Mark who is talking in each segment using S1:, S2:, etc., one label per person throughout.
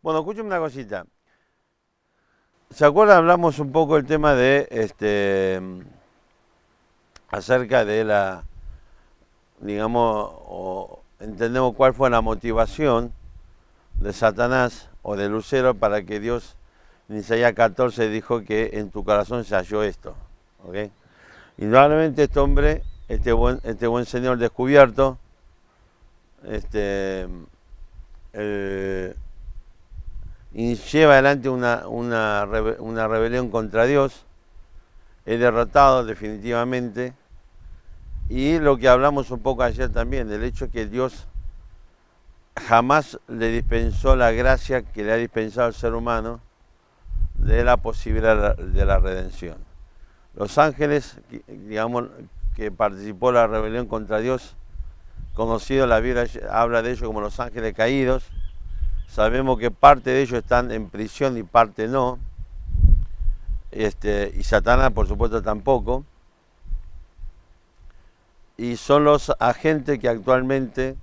S1: Bueno, escúchame una cosita. ¿Se acuerdan? Hablamos un poco del tema de, acerca de la, digamos, o entendemos cuál fue la motivación de Satanás o de Lucero para que Dios en Isaías 14 dijo que en tu corazón se halló esto. ¿Ok? Indudablemente este hombre, este buen señor descubierto, este, eh, y lleva adelante una rebelión contra Dios, es derrotado definitivamente, y lo que hablamos un poco ayer también, el hecho que Dios jamás le dispensó la gracia que le ha dispensado al ser humano de la posibilidad de la redención. Los ángeles, digamos, que participó en la rebelión contra Dios, conocido, la Biblia habla de ellos como los ángeles caídos. Sabemos que parte de ellos están en prisión y parte no. Y Satanás, por supuesto, tampoco. Y son los agentes que actualmente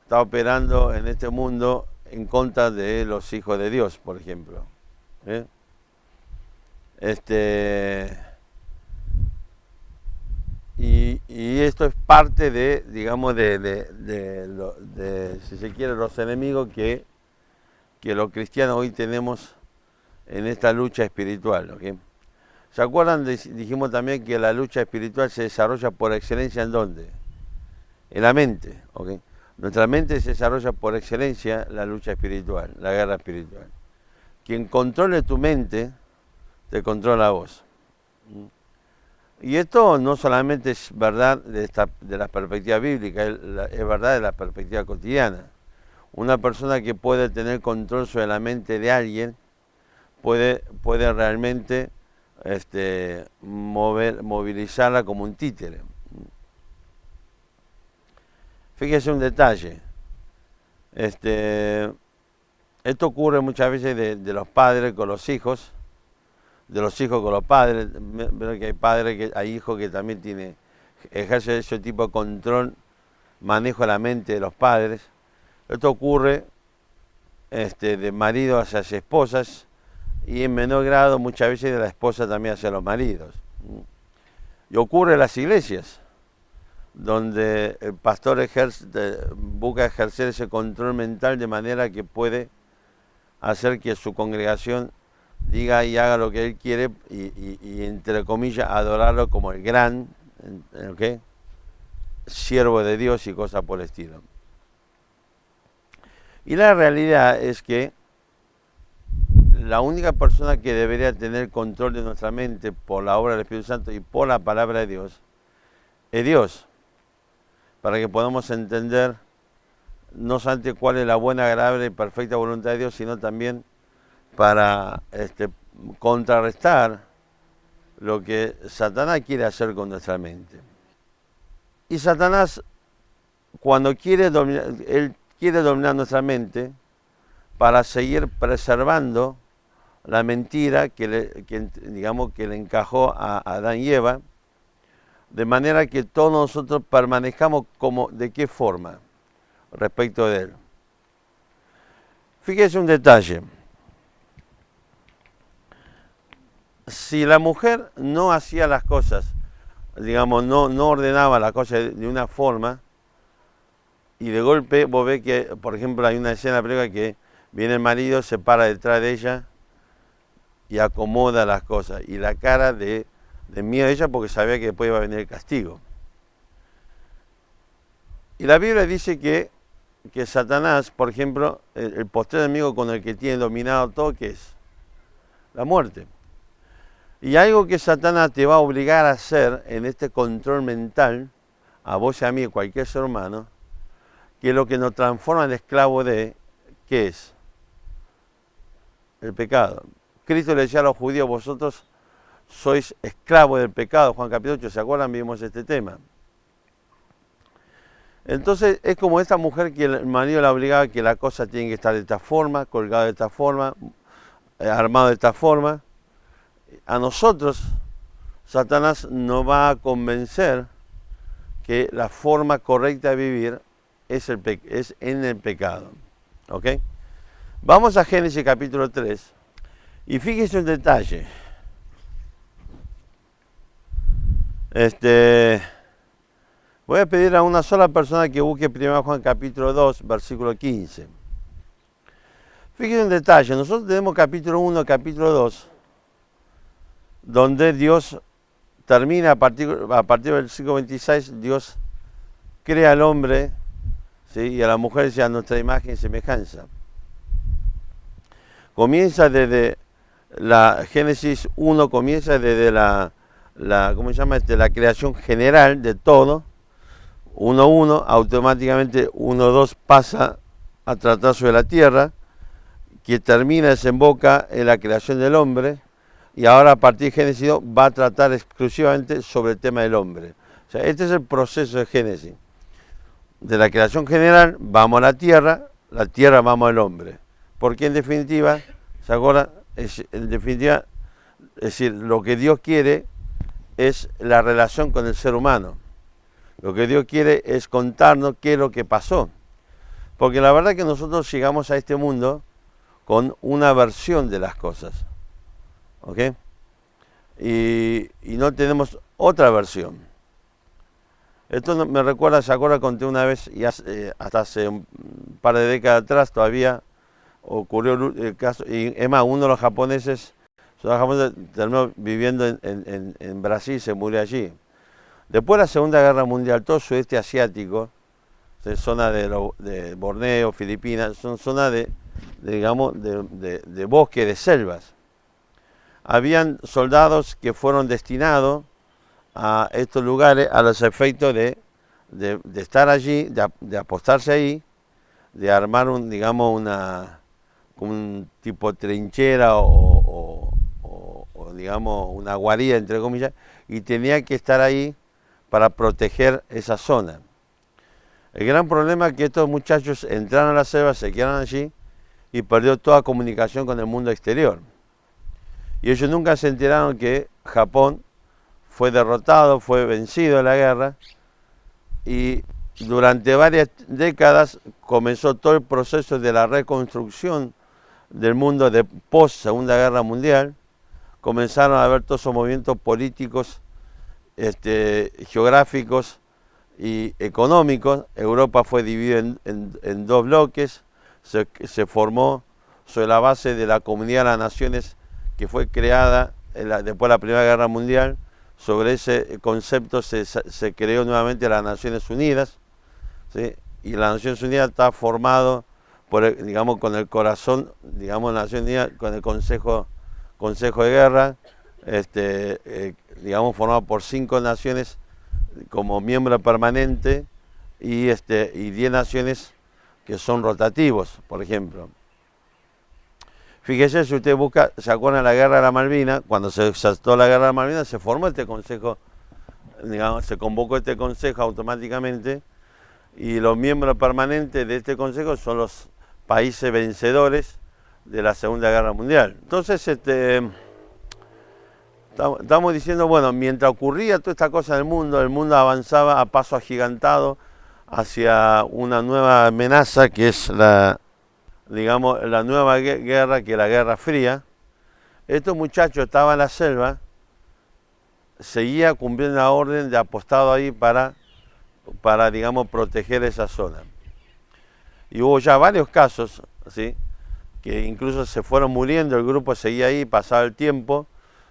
S1: está operando en este mundo en contra de los hijos de Dios, por ejemplo. ¿Eh? Y esto es parte de, digamos, si se quiere, los enemigos que los cristianos hoy tenemos en esta lucha espiritual. ¿Okay? ¿Se acuerdan? Dijimos también que la lucha espiritual se desarrolla por excelencia ¿en dónde? En la mente. ¿Okay? Nuestra mente se desarrolla por excelencia la lucha espiritual, la guerra espiritual. Quien controle tu mente, te controla a vos. Y esto no solamente es verdad de la perspectiva bíblica, es verdad de la perspectiva cotidiana. Una persona que puede tener control sobre la mente de alguien puede realmente movilizarla como un títere. Fíjese un detalle. Esto ocurre muchas veces de los padres con los hijos, de los hijos con los padres. Veo que hay hijos que también ejercen ese tipo de control, manejo de la mente de los padres. Esto ocurre de marido hacia esposas y en menor grado muchas veces de la esposa también hacia los maridos. Y ocurre en las iglesias, donde el pastor busca ejercer ese control mental de manera que puede hacer que su congregación diga y haga lo que él quiere y entre comillas adorarlo como el gran siervo de Dios y cosas por el estilo. Y la realidad es que la única persona que debería tener control de nuestra mente por la obra del Espíritu Santo y por la palabra de Dios es Dios, para que podamos entender no solamente cuál es la buena, agradable y perfecta voluntad de Dios, sino también para contrarrestar lo que Satanás quiere hacer con nuestra mente. Y Satanás, cuando él quiere dominar nuestra mente para seguir preservando la mentira que le encajó a Adán y Eva, de manera que todos nosotros permanezcamos ¿de qué forma? Respecto de él. Fíjese un detalle. Si la mujer no hacía las cosas, digamos, no ordenaba las cosas de una forma, y de golpe vos ves que, por ejemplo, hay una escena película que viene el marido, se para detrás de ella y acomoda las cosas, y la cara de miedo de ella porque sabía que después iba a venir el castigo. Y la Biblia dice que Satanás, por ejemplo, el postrer enemigo con el que tiene dominado todo, ¿qué es? La muerte. Y algo que Satanás te va a obligar a hacer en este control mental, a vos y a mí, a cualquier ser humano, que es lo que nos transforma en esclavo de, ¿qué es? El pecado. Cristo le decía a los judíos, vosotros sois esclavos del pecado, Juan capítulo 8, ¿se acuerdan? Vimos este tema. Entonces es como esta mujer que el marido la obligaba que la cosa tiene que estar de esta forma, colgada de esta forma, armado de esta forma. A nosotros, Satanás nos va a convencer que la forma correcta de vivir es en el pecado. ¿Ok? Vamos a Génesis capítulo 3 y fíjese un detalle. Voy a pedir a una sola persona que busque 1 Juan capítulo 2, versículo 15. Fíjense un detalle, nosotros tenemos capítulo 1, capítulo 2, donde Dios termina a partir del versículo 26, Dios crea al hombre, ¿sí? Y a la mujer a nuestra imagen y semejanza. Comienza desde la Génesis 1, comienza desde ¿cómo se llama? La creación general de todo. 1.1, automáticamente 1.2 pasa a tratar sobre la tierra, que termina, desemboca en la creación del hombre, y ahora a partir de Génesis 2 va a tratar exclusivamente sobre el tema del hombre. O sea, este es el proceso de Génesis. De la creación general vamos a la tierra vamos al hombre. Porque en definitiva, ¿se acuerdan? Es decir, lo que Dios quiere es la relación con el ser humano. Lo que Dios quiere es contarnos qué es lo que pasó. Porque la verdad es que nosotros llegamos a este mundo con una versión de las cosas. ¿Ok? Y no tenemos otra versión. Esto me recuerda, ¿se acuerda? Conté una vez, y hasta hace un par de décadas atrás todavía ocurrió el caso, y es más, uno de los japoneses terminó viviendo en Brasil, se murió allí. Después de la Segunda Guerra Mundial, todo el sudeste asiático, zona de Borneo, Filipinas, son zonas de bosque, de selvas. Habían soldados que fueron destinados a estos lugares a los efectos de estar allí, de apostarse ahí, de armar un tipo trinchera o digamos una guarida, entre comillas, y tenía que estar ahí para proteger esa zona. El gran problema es que estos muchachos entraron a la selva, se quedaron allí y perdió toda comunicación con el mundo exterior. Y ellos nunca se enteraron que Japón fue derrotado, fue vencido en la guerra, y durante varias décadas comenzó todo el proceso de la reconstrucción del mundo de post-Segunda Guerra Mundial. Comenzaron a haber todos esos movimientos políticos, geográficos y económicos. Europa fue dividida en dos bloques, se formó sobre la base de la Comunidad de las Naciones que fue creada después de la Primera Guerra Mundial. Sobre ese concepto se creó nuevamente las Naciones Unidas, ¿sí? Y las Naciones Unidas está formado con el corazón, digamos, Naciones Unidas, con el Consejo de Guerra, formado por 5 naciones como miembro permanente y 10 naciones que son rotativos, por ejemplo. Fíjese, si usted busca, ¿se acuerdan de la Guerra de la Malvinas? Cuando se exaltó la Guerra de la Malvinas se formó este consejo, se convocó este consejo automáticamente, y los miembros permanentes de este consejo son los países vencedores de la Segunda Guerra Mundial. Entonces, estamos diciendo, bueno, mientras ocurría toda esta cosa en el mundo avanzaba a paso agigantado hacia una nueva amenaza que es la nueva guerra, que es la Guerra Fría. Estos muchachos estaban en la selva, seguía cumpliendo la orden de apostado ahí para proteger esa zona. Y hubo ya varios casos, ¿sí?, que incluso se fueron muriendo, el grupo seguía ahí, pasaba el tiempo,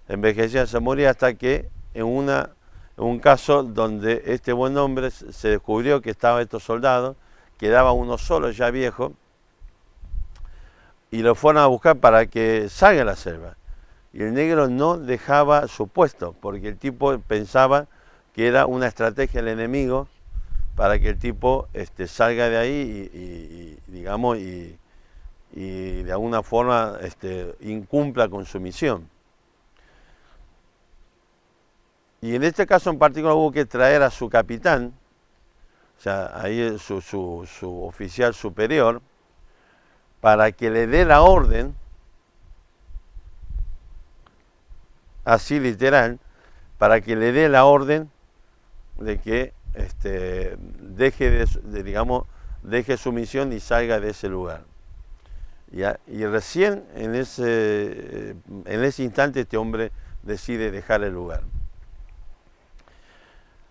S1: envejecía, se moría, hasta que en un caso donde este buen hombre se descubrió que estaban estos soldados, quedaba uno solo ya viejo, y lo fueron a buscar para que salga a la selva. Y el negro no dejaba su puesto, porque el tipo pensaba que era una estrategia del enemigo para que el tipo salga de ahí y de alguna forma incumpla con su misión. Y en este caso en particular hubo que traer a su capitán, o sea, ahí su oficial superior, para que le dé la orden, así literal, para que le dé la orden de que deje su misión y salga de ese lugar. Y recién en ese instante este hombre decide dejar el lugar.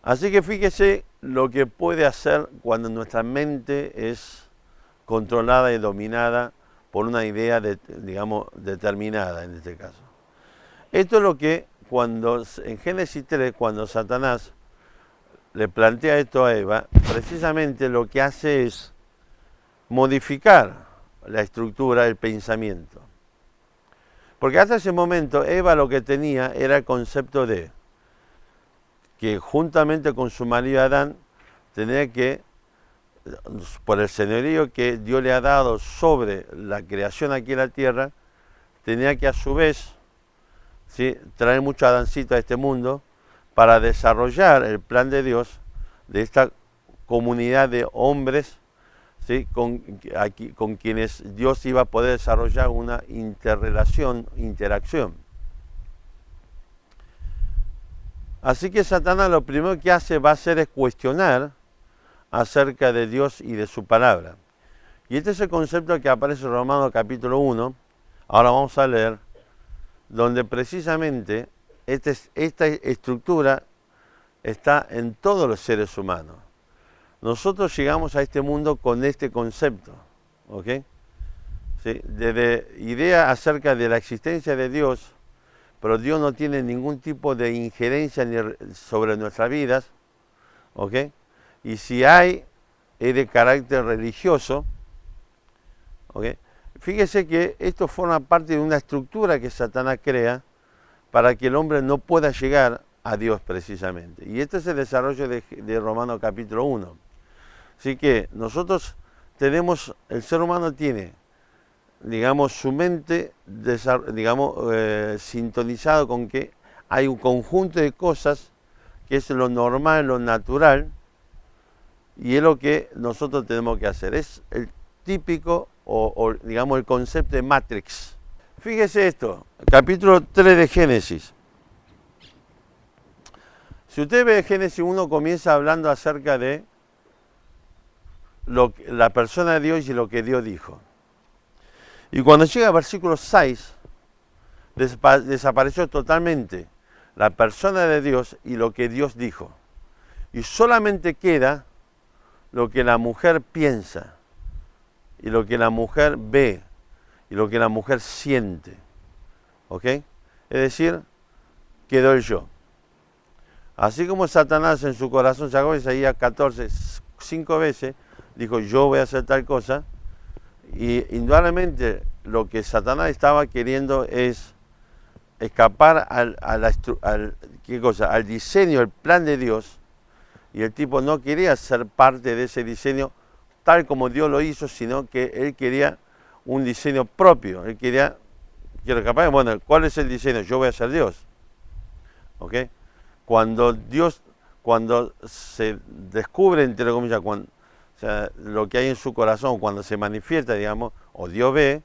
S1: Así que fíjese lo que puede hacer cuando nuestra mente es controlada y dominada por una idea, digamos, determinada en este caso. Esto es lo que en Génesis 3, cuando Satanás le plantea esto a Eva, precisamente lo que hace es modificar la estructura, el pensamiento. Porque hasta ese momento Eva lo que tenía era el concepto de que juntamente con su marido Adán tenía que, por el señorío que Dios le ha dado sobre la creación aquí en la tierra, tenía que a su vez, ¿sí?, traer mucho Adancito a este mundo para desarrollar el plan de Dios de esta comunidad de hombres, ¿sí?, con quienes Dios iba a poder desarrollar una interacción. Así que Satanás lo primero que va a hacer es cuestionar acerca de Dios y de su palabra. Y este es el concepto que aparece en Romanos capítulo 1, ahora vamos a leer, donde precisamente esta estructura está en todos los seres humanos. Nosotros llegamos a este mundo con este concepto, ¿ok? ¿Sí? Desde idea acerca de la existencia de Dios, pero Dios no tiene ningún tipo de injerencia sobre nuestras vidas, ¿ok? Y si hay, es de carácter religioso, ¿ok? Fíjese que esto forma parte de una estructura que Satanás crea para que el hombre no pueda llegar a Dios precisamente. Y este es el desarrollo de Romanos capítulo 1. Así que nosotros tenemos, el ser humano tiene, digamos, su mente, sintonizado con que hay un conjunto de cosas que es lo normal, lo natural, y es lo que nosotros tenemos que hacer. Es el típico, digamos, el concepto de Matrix. Fíjese esto, capítulo 3 de Génesis. Si usted ve Génesis 1, comienza hablando acerca de la persona de Dios y lo que Dios dijo. Y cuando llega al versículo 6, desapareció totalmente la persona de Dios y lo que Dios dijo. Y solamente queda lo que la mujer piensa, y lo que la mujer ve, y lo que la mujer siente. ¿Ok? Es decir, quedó el yo. Así como Satanás en su corazón, sacó Isaías 14, 5 veces, dijo, yo voy a hacer tal cosa, y indudablemente lo que Satanás estaba queriendo es escapar al diseño, el plan de Dios, y el tipo no quería ser parte de ese diseño tal como Dios lo hizo, sino que él quería un diseño propio. Él quería, bueno, ¿cuál es el diseño? Yo voy a ser Dios. ¿Ok? Cuando se descubre, entre comillas, o sea, lo que hay en su corazón, cuando se manifiesta, digamos, o Dios ve,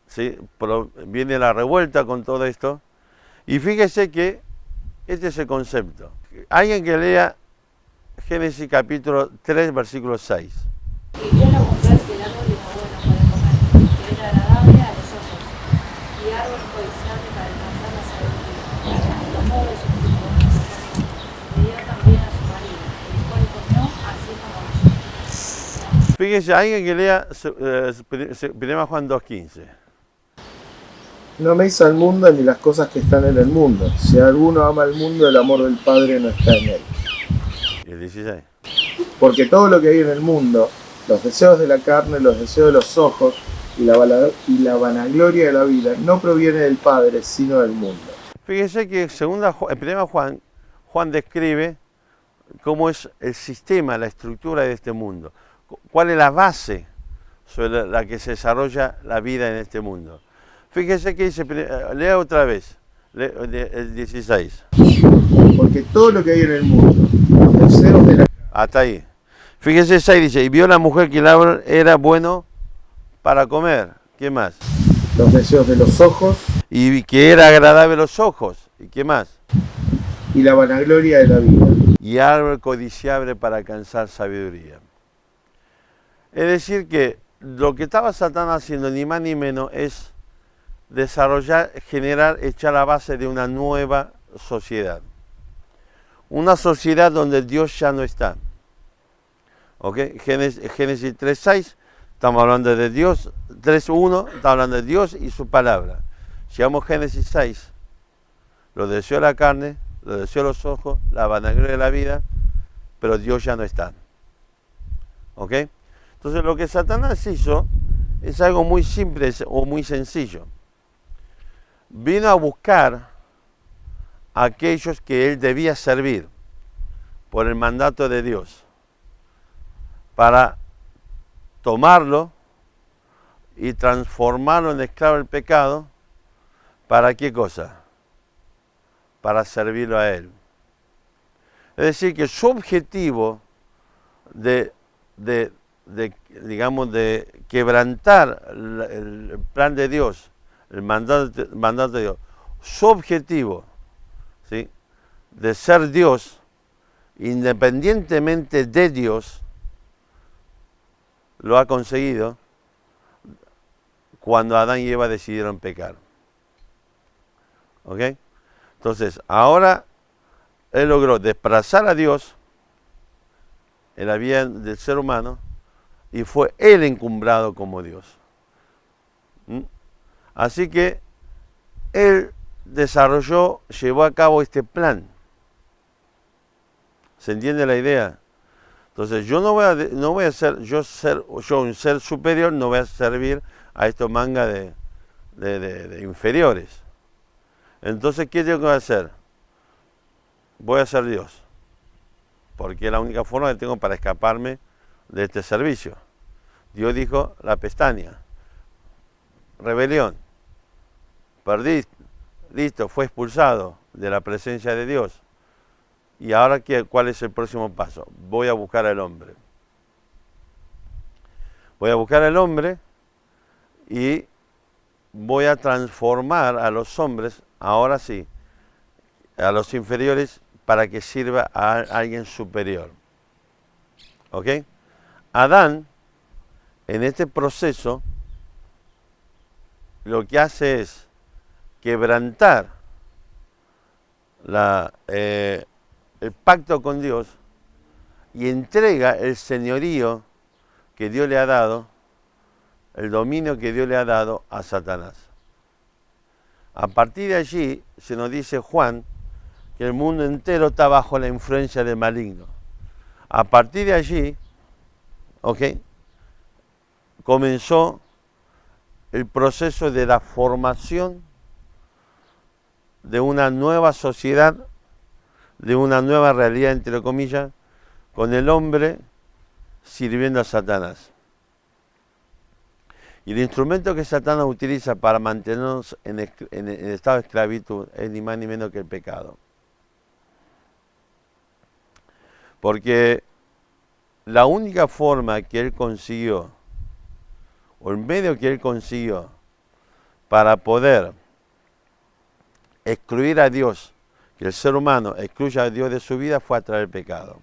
S1: ¿sí?, viene la revuelta con todo esto. Y fíjese que este es el concepto. Alguien que lea Génesis capítulo 3, versículo 6.
S2: Y vio la mujer que el árbol era bueno para comer, que era agradable a los ojos, y árbol codiciable para alcanzar la sabiduría. Y tomó de sus frutos, y dio también a su marido, el cual comió así como ella.
S1: Fíjese, alguien que lea 1 Juan 2:15.
S3: No améis al mundo ni las cosas que están en el mundo. Si alguno ama al mundo, el amor del Padre no está en él.
S1: Y el 16.
S3: Porque todo lo que hay en el mundo, los deseos de la carne, los deseos de los ojos y la vanagloria de la vida, no proviene del Padre, sino del mundo.
S1: Fíjese que en 1 Juan describe cómo es el sistema, la estructura de este mundo. Cuál es la base sobre la que se desarrolla la vida en este mundo. Fíjese que dice, lea otra vez, el 16.
S3: Porque todo lo que hay en el mundo, los deseos de la carne.
S1: Hasta ahí. Fíjese 6, dice, y vio la mujer que el árbol era bueno para comer. ¿Qué más?
S3: Los deseos de los ojos.
S1: Y que era agradable a los ojos. ¿Y qué más?
S3: Y la vanagloria de la vida.
S1: Y árbol codiciable para alcanzar sabiduría. Es decir que lo que estaba Satanás haciendo, ni más ni menos, es desarrollar, generar, echar la base de una nueva sociedad. Una sociedad donde Dios ya no está. ¿Ok? Génesis 3.6, estamos hablando de Dios. 3.1, estamos hablando de Dios y su palabra. Llegamos a Génesis 6, los deseos de la carne, los deseos de los ojos, la vanagloria de la vida, pero Dios ya no está. ¿Ok? Entonces lo que Satanás hizo es algo muy simple o muy sencillo. Vino a buscar a aquellos que él debía servir por el mandato de Dios, para tomarlo y transformarlo en esclavo del pecado. ¿Para qué cosa? Para servirlo a él. Es decir, que su objetivo de quebrantar el plan de Dios, el mandato de Dios, su objetivo, ¿sí?, de ser Dios, independientemente de Dios, lo ha conseguido cuando Adán y Eva decidieron pecar. ¿Ok? Entonces, ahora él logró desplazar a Dios en la vida del ser humano y fue él encumbrado como Dios. Así que él desarrolló, llevó a cabo este plan. ¿Se entiende la idea? Entonces yo no voy a ser un ser superior, no voy a servir a estos mangas de inferiores. Entonces, ¿qué tengo que hacer? Voy a ser Dios, porque es la única forma que tengo para escaparme de este servicio. Dios dijo, la pestaña, rebelión, perdí, listo, fue expulsado de la presencia de Dios. ¿Y ahora cuál es el próximo paso? Voy a buscar al hombre. Voy a buscar al hombre y voy a transformar a los hombres, ahora sí, a los inferiores, para que sirva a alguien superior. ¿Ok? Adán, en este proceso, lo que hace es quebrantar el pacto con Dios y entrega el señorío que Dios le ha dado, el dominio que Dios le ha dado a Satanás. A partir de allí se nos dice Juan que el mundo entero está bajo la influencia del maligno. A partir de allí, ¿ok?, comenzó el proceso de la formación de una nueva sociedad, de una nueva realidad, entre comillas, con el hombre sirviendo a Satanás. Y el instrumento que Satanás utiliza para mantenernos en el estado de esclavitud es ni más ni menos que el pecado. Porque la única forma que él consiguió, o el medio que él consiguió para poder excluir a Dios, que el ser humano excluya a Dios de su vida, fue a través del pecado.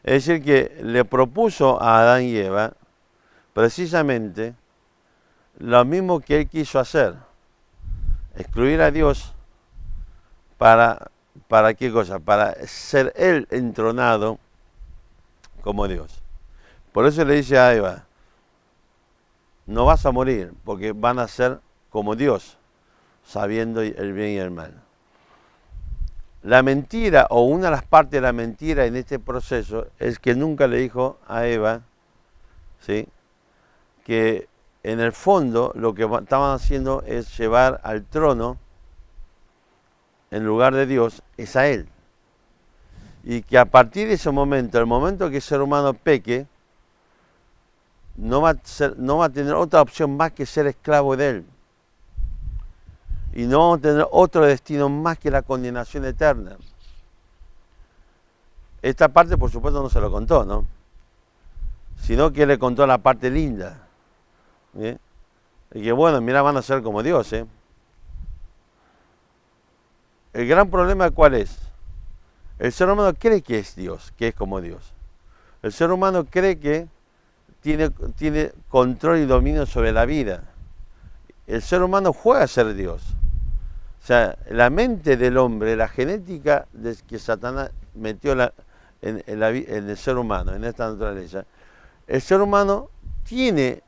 S1: Es decir, que le propuso a Adán y Eva precisamente lo mismo que él quiso hacer, excluir a Dios ¿para qué cosa? Para ser él entronado como Dios. Por eso le dice a Eva, no vas a morir, porque van a ser como Dios, sabiendo el bien y el mal. La mentira, o una de las partes de la mentira en este proceso, es que nunca le dijo a Eva, ¿sí?, que en el fondo lo que estaban haciendo es llevar al trono, en lugar de Dios, es a él. Y que a partir de ese momento, el momento que el ser humano peque, no va a tener otra opción más que ser esclavo de él. Y no vamos a tener otro destino más que la condenación eterna. Esta parte, por supuesto, no se lo contó, ¿no? Sino que le contó la parte linda. ¿Eh? Y que bueno, mira, van a ser como Dios, ¿eh? El gran problema, ¿cuál es? El ser humano cree que es Dios, que es como Dios. El ser humano cree que tiene control y dominio sobre la vida. El ser humano juega a ser Dios. O sea, la mente del hombre, la genética que Satanás metió en el ser humano, en esta naturaleza, el ser humano tiene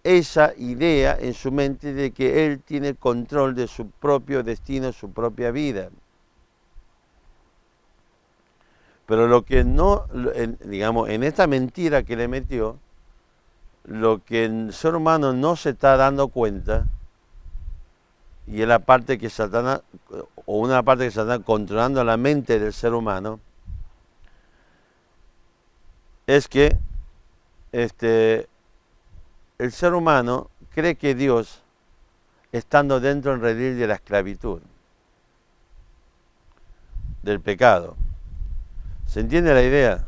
S1: esa idea en su mente de que él tiene control de su propio destino, su propia vida. Pero lo que no, digamos, en esta mentira que le metió, lo que el ser humano no se está dando cuenta, y es la parte que Satanás, o una parte que Satanás controlando la mente del ser humano, es que el ser humano cree que Dios, estando dentro del redil de la esclavitud, del pecado. ¿Se entiende la idea?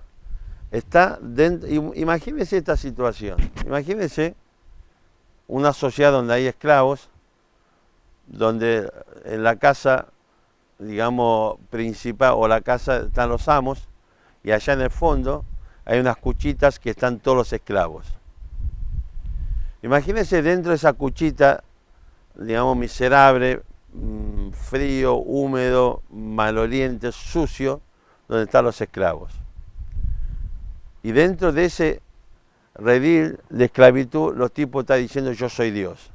S1: Está dentro, imagínense esta situación, imagínense una sociedad donde hay esclavos, donde en la casa, digamos, principal, o la casa están los amos, y allá en el fondo hay unas cuchitas que están todos los esclavos. Imagínense dentro de esa cuchita, digamos, miserable, frío, húmedo, maloliente, sucio, donde están los esclavos. Y dentro de ese redil de esclavitud, los tipos están diciendo: yo soy Dios.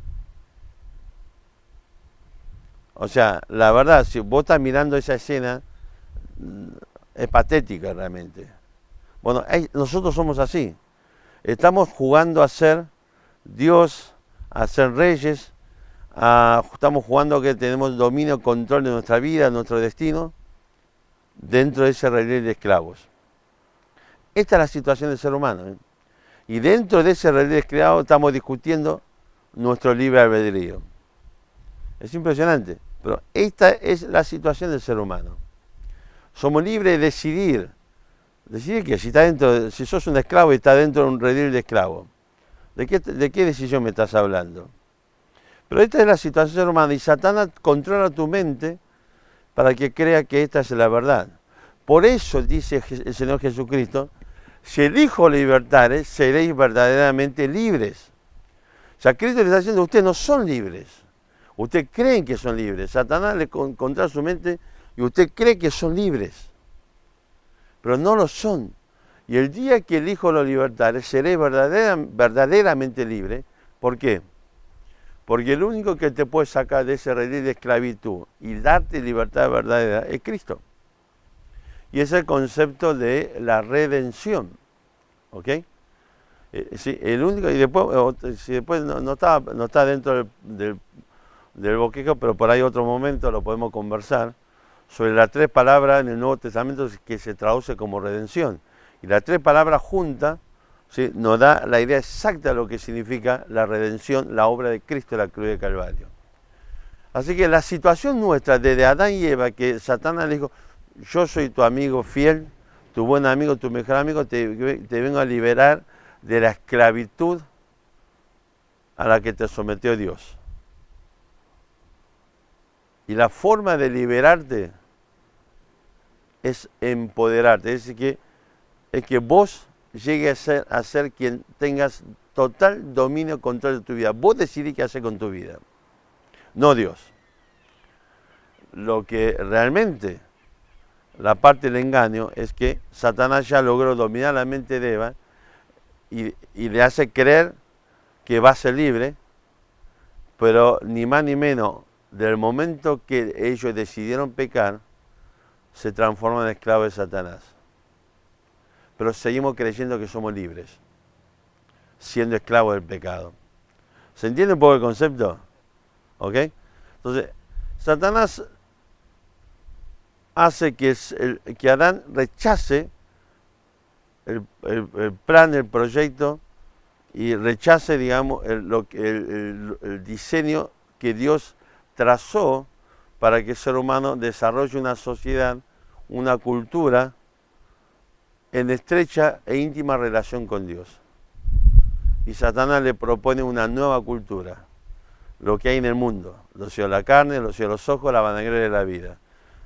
S1: O sea, la verdad, si vos estás mirando esa escena, es patética realmente. Bueno, nosotros somos así. Estamos jugando a ser Dios, a ser reyes, estamos jugando a que tenemos dominio, control de nuestra vida, nuestro destino, dentro de ese redil de esclavos. Esta es la situación del ser humano. Y dentro de ese redil de esclavos estamos discutiendo nuestro libre albedrío. Es impresionante, pero esta es la situación del ser humano. Somos libres de decidir que si sos un esclavo y estás dentro de un redil de esclavos, ¿de qué decisión me estás hablando? Pero esta es la situación del ser humano, y Satanás controla tu mente para que crea que esta es la verdad. Por eso dice el Señor Jesucristo: si el Hijo libertares, seréis verdaderamente libres. O sea, Cristo le está diciendo: ustedes no son libres. Ustedes creen que son libres. Satanás le controla su mente y usted cree que son libres. Pero no lo son. Y el día que el Hijo lo libertare, seréis verdaderamente libre. ¿Por qué? Porque el único que te puede sacar de ese redil de esclavitud y darte libertad verdadera es Cristo. Y es el concepto de la redención. ¿Ok? Sí, el único, y después no está dentro del bosquejo, pero por ahí otro momento lo podemos conversar, sobre las 3 palabras en el Nuevo Testamento que se traduce como redención. Y las 3 palabras juntas, ¿sí?, nos da la idea exacta de lo que significa la redención, la obra de Cristo en la cruz de Calvario. Así que la situación nuestra, desde Adán y Eva, que Satanás le dijo: yo soy tu amigo fiel, tu buen amigo, tu mejor amigo, te vengo a liberar de la esclavitud a la que te sometió Dios. Y la forma de liberarte es empoderarte, es decir, que vos llegues a ser quien tengas total dominio, control de tu vida. Vos decidís qué hacer con tu vida, no Dios. Lo que realmente, la parte del engaño, es que Satanás ya logró dominar la mente de Eva y le hace creer que va a ser libre, pero ni más ni menos, del momento que ellos decidieron pecar, se transforman en esclavos de Satanás. Pero seguimos creyendo que somos libres, siendo esclavos del pecado. ¿Se entiende un poco el concepto? ¿Ok? Entonces, Satanás hace que Adán rechace el plan, el proyecto, y rechace, digamos, el diseño que Dios trazó para que el ser humano desarrolle una sociedad, una cultura en estrecha e íntima relación con Dios. Y Satanás le propone una nueva cultura, lo que hay en el mundo: los deseos de la carne, los deseos de los ojos, la vanagloria de la vida.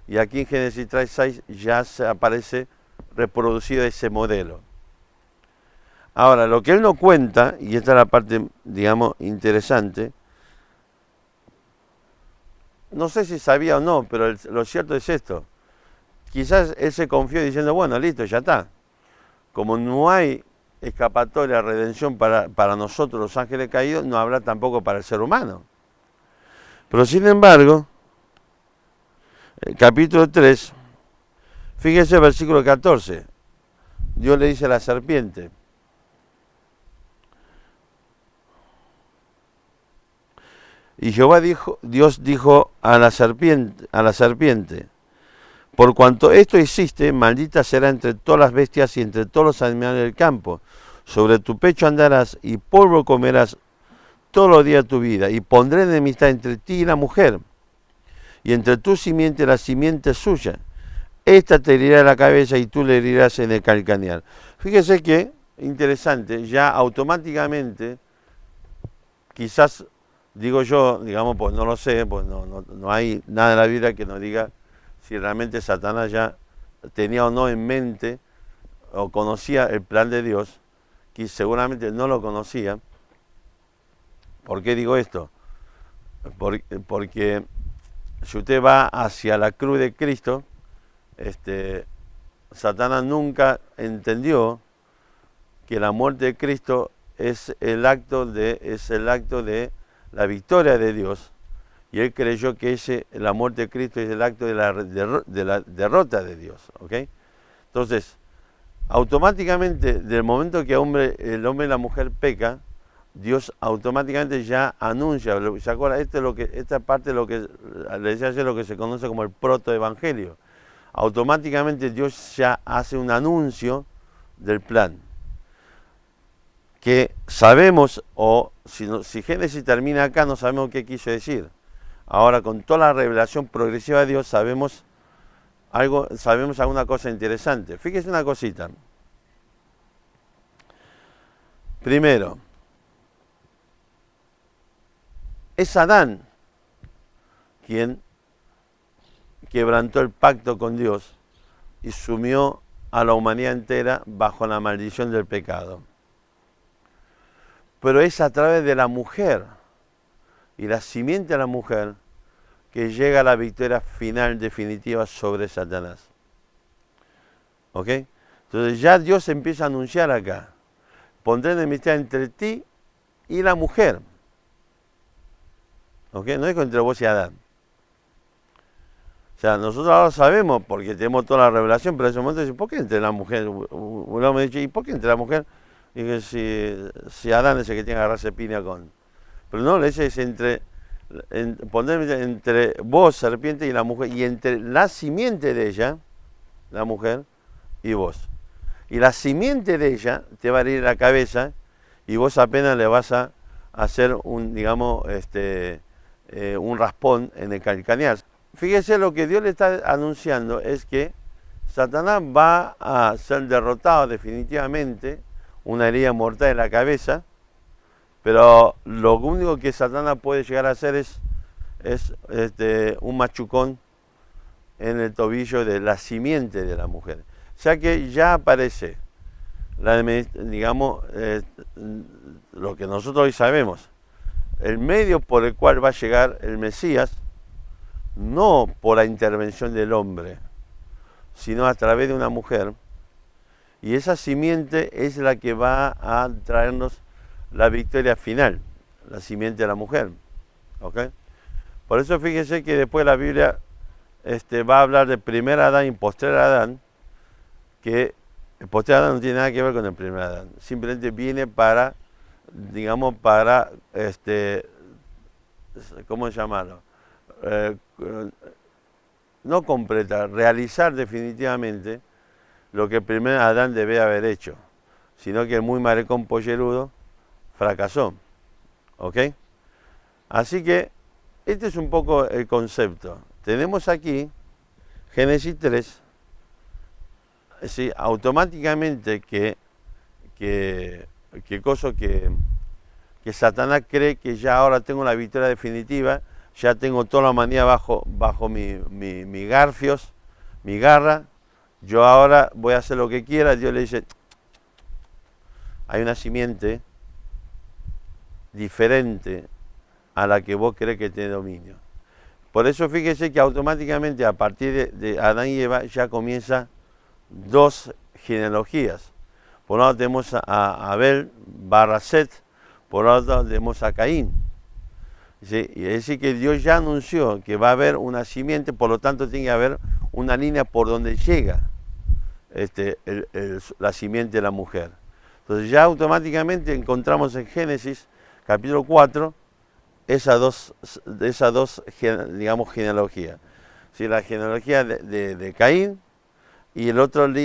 S1: Y aquí en Génesis 3:6 ya se aparece reproducido ese modelo. Ahora, lo que él no cuenta, y esta es la parte, digamos, interesante, no sé si sabía o no, pero lo cierto es esto. Quizás él se confió diciendo, bueno, listo, ya está. Como no hay escapatoria, redención para nosotros los ángeles caídos, no habrá tampoco para el ser humano. Pero sin embargo, el capítulo 3, fíjese el versículo 14. Dios le dice a la serpiente, y Dios dijo a la serpiente, por cuanto esto hiciste, maldita será entre todas las bestias y entre todos los animales del campo. Sobre tu pecho andarás y polvo comerás todos los días de tu vida. Y pondré enemistad entre ti y la mujer, y entre tu simiente y la simiente suya. Esta te herirá la cabeza y tú le herirás en el calcanear. Fíjese que, interesante, ya automáticamente, quizás, digo yo, digamos, pues no lo sé, pues no hay nada en la Biblia que nos diga si realmente Satanás ya tenía o no en mente o conocía el plan de Dios, que seguramente no lo conocía. ¿Por qué digo esto? Porque si usted va hacia la cruz de Cristo, Satanás nunca entendió que la muerte de Cristo es el acto de la victoria de Dios, y él creyó que la muerte de Cristo es el acto de la derrota de Dios, ¿ok? Entonces, automáticamente, del momento que el hombre y la mujer peca, Dios automáticamente ya anuncia, ¿se acuerda? Esta parte es lo que le decía ayer, lo que se conoce como el protoevangelio. Automáticamente Dios ya hace un anuncio del plan, que sabemos, o si Génesis termina acá, no sabemos qué quiso decir. Ahora, con toda la revelación progresiva de Dios, sabemos alguna cosa interesante. Fíjese una cosita. Primero, es Adán quien quebrantó el pacto con Dios y sumió a la humanidad entera bajo la maldición del pecado. Pero es a través de la mujer y la simiente de la mujer que llega la victoria final definitiva sobre Satanás. ¿Ok? Entonces ya Dios empieza a anunciar acá, pondré enemistad entre ti y la mujer. ¿Ok? No es entre vos y Adán. O sea, nosotros ahora sabemos, porque tenemos toda la revelación, pero en ese momento dice, ¿por qué entre la mujer? Uno me dice, ¿y por qué entre la mujer? Y que si Adán es el que tiene que agarrarse piña con... Pero no, le dice, es poner entre vos, serpiente, y la mujer, y entre la simiente de ella, la mujer, y vos. Y la simiente de ella te va a herir la cabeza, y vos apenas le vas a hacer un raspón en el calcanear. Fíjese, lo que Dios le está anunciando es que Satanás va a ser derrotado definitivamente, una herida mortal en la cabeza, pero lo único que Satanás puede llegar a hacer es un machucón en el tobillo de la simiente de la mujer. O sea que ya aparece, lo que nosotros hoy sabemos, el medio por el cual va a llegar el Mesías, no por la intervención del hombre, sino a través de una mujer. Y esa simiente es la que va a traernos la victoria final, la simiente de la mujer. ¿Ok? Por eso fíjese que después la Biblia va a hablar de primer Adán y postrer Adán, que el postrer Adán no tiene nada que ver con el primer Adán. Simplemente viene para, ¿cómo llamarlo? No completar, realizar definitivamente lo que el primer Adán debe haber hecho, sino que el muy maricón pollerudo fracasó. ¿Ok? Así que este es un poco el concepto. Tenemos aquí Génesis 3, automáticamente que Satanás cree que ya ahora tengo la victoria definitiva, ya tengo toda la humanidad bajo mi garfios, mi garra. Yo ahora voy a hacer lo que quiera. Dios le dice, hay una simiente diferente a la que vos crees que tiene dominio. Por eso fíjese que automáticamente a partir de Adán y Eva ya comienza dos genealogías. Por un lado tenemos a Abel barra Set, por otro lado tenemos a Caín. ¿Sí? Y es decir que Dios ya anunció que va a haber una simiente, por lo tanto tiene que haber una línea por donde llega la simiente de la mujer. Entonces ya automáticamente encontramos en Génesis capítulo 4 esas dos digamos, genealogías. ¿Sí? La genealogía de Caín y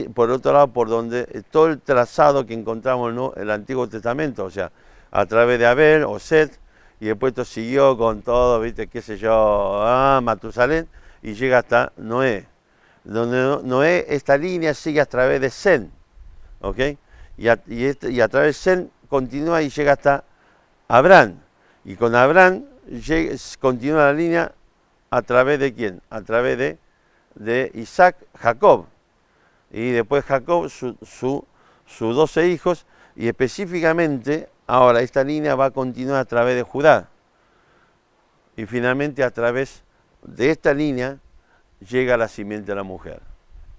S1: por otro lado por donde todo el trazado que encontramos en el Antiguo Testamento, o sea, a través de Abel o Set, y después esto siguió con todo, viste, qué sé yo, Matusalén, y llega hasta Noé. Donde Noé, esta línea sigue a través de Sem, ¿ok? Y a través de Sem continúa y llega hasta Abraham. Y con Abraham continúa la línea a través de ¿quién? A través de Isaac, Jacob. Y después Jacob, sus 12 hijos, y específicamente ahora esta línea va a continuar a través de Judá. Y finalmente a través de esta línea llega la simiente de la mujer,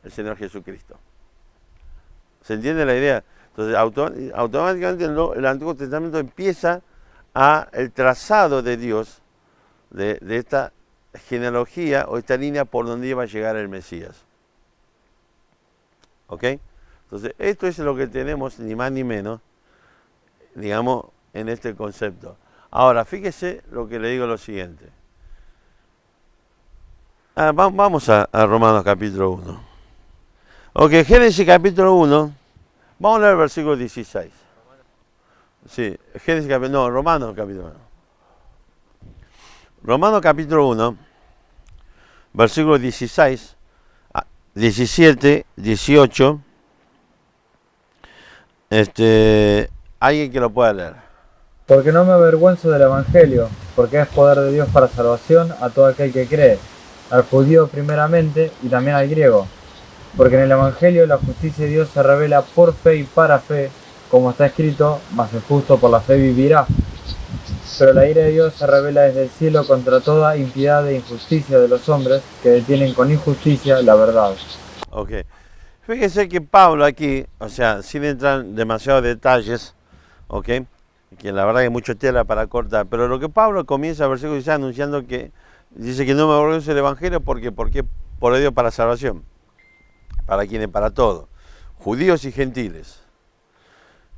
S1: el Señor Jesucristo. ¿Se entiende la idea? Entonces automáticamente el Antiguo Testamento empieza el trazado de Dios de esta genealogía o esta línea por donde iba a llegar el Mesías. ¿Ok? Entonces esto es lo que tenemos ni más ni menos, digamos, en este concepto. Ahora, fíjese lo que le digo lo siguiente. Vamos a Romanos capítulo 1. Ok, Génesis capítulo 1. Vamos a leer el versículo 16. Sí, Romanos capítulo 1. Romanos capítulo 1, versículo 16, 17, 18. Alguien que lo pueda leer.
S4: Porque no me avergüenzo del Evangelio, porque es poder de Dios para salvación a todo aquel que cree, al judío primeramente y también al griego. Porque en el Evangelio la justicia de Dios se revela por fe y para fe, como está escrito, mas el justo por la fe vivirá. Pero la ira de Dios se revela desde el cielo contra toda impiedad e injusticia de los hombres que detienen con injusticia la verdad.
S1: Ok. Fíjese que Pablo aquí, o sea, sin entrar en demasiados detalles, ok, que la verdad que hay mucha tela para cortar, pero lo que Pablo comienza el versículo 16 anunciando que dice que no me avergüenzo del Evangelio porque por Dios para salvación, para quienes, para todos, judíos y gentiles.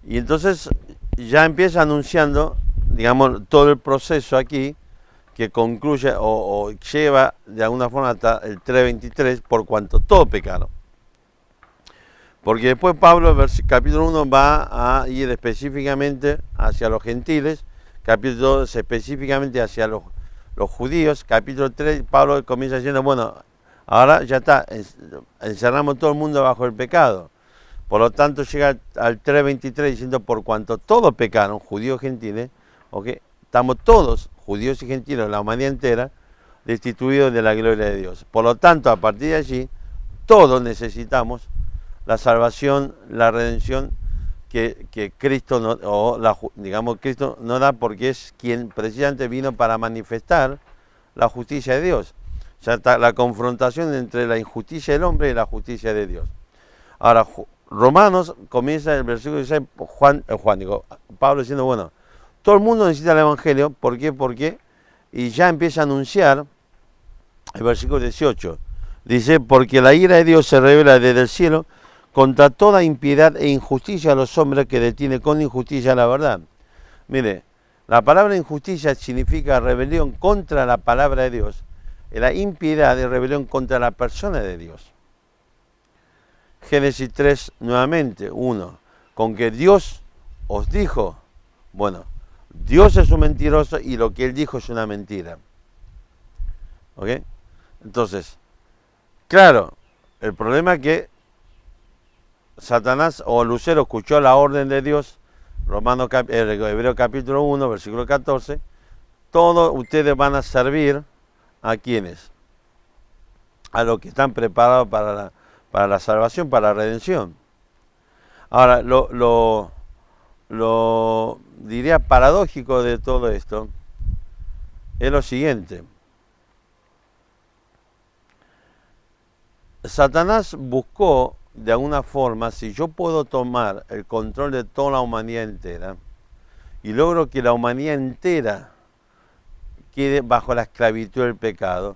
S1: Y entonces ya empieza anunciando, digamos, todo el proceso aquí que concluye o lleva de alguna forma hasta el 3.23, por cuanto todo pecaron. Porque después Pablo, capítulo 1, va a ir específicamente hacia los gentiles, capítulo 2 específicamente hacia los judíos, capítulo 3, Pablo comienza diciendo, bueno, ahora ya está, encerramos todo el mundo bajo el pecado. Por lo tanto llega al 3.23 diciendo, por cuanto todos pecaron, judíos y gentiles, ¿okay? Estamos todos, judíos y gentiles, la humanidad entera, destituidos de la gloria de Dios. Por lo tanto, a partir de allí, todos necesitamos la salvación, la redención que Cristo, Cristo nos da, porque es quien precisamente vino para manifestar la justicia de Dios. Ya está la confrontación entre la injusticia del hombre y la justicia de Dios. Ahora, Romanos comienza el versículo 16, Pablo diciendo, bueno, todo el mundo necesita el Evangelio, ¿por qué? Porque, y ya empieza a anunciar el versículo 18, dice, porque la ira de Dios se revela desde el cielo contra toda impiedad e injusticia a los hombres que detienen con injusticia la verdad. Mire, la palabra injusticia significa rebelión contra la palabra de Dios, y la impiedad es rebelión contra la persona de Dios. Génesis 3, nuevamente, 1, con que Dios os dijo, bueno, Dios es un mentiroso y lo que Él dijo es una mentira. ¿Ok? Entonces, claro, el problema es que Satanás o Lucero escuchó la orden de Dios, Hebreo capítulo 1, versículo 14, todos ustedes van a servir a quienes, a los que están preparados para la salvación, para la redención. Ahora, lo lo diría paradójico de todo esto es lo siguiente. Satanás buscó de alguna forma, si yo puedo tomar el control de toda la humanidad entera y logro que la humanidad entera quede bajo la esclavitud del pecado,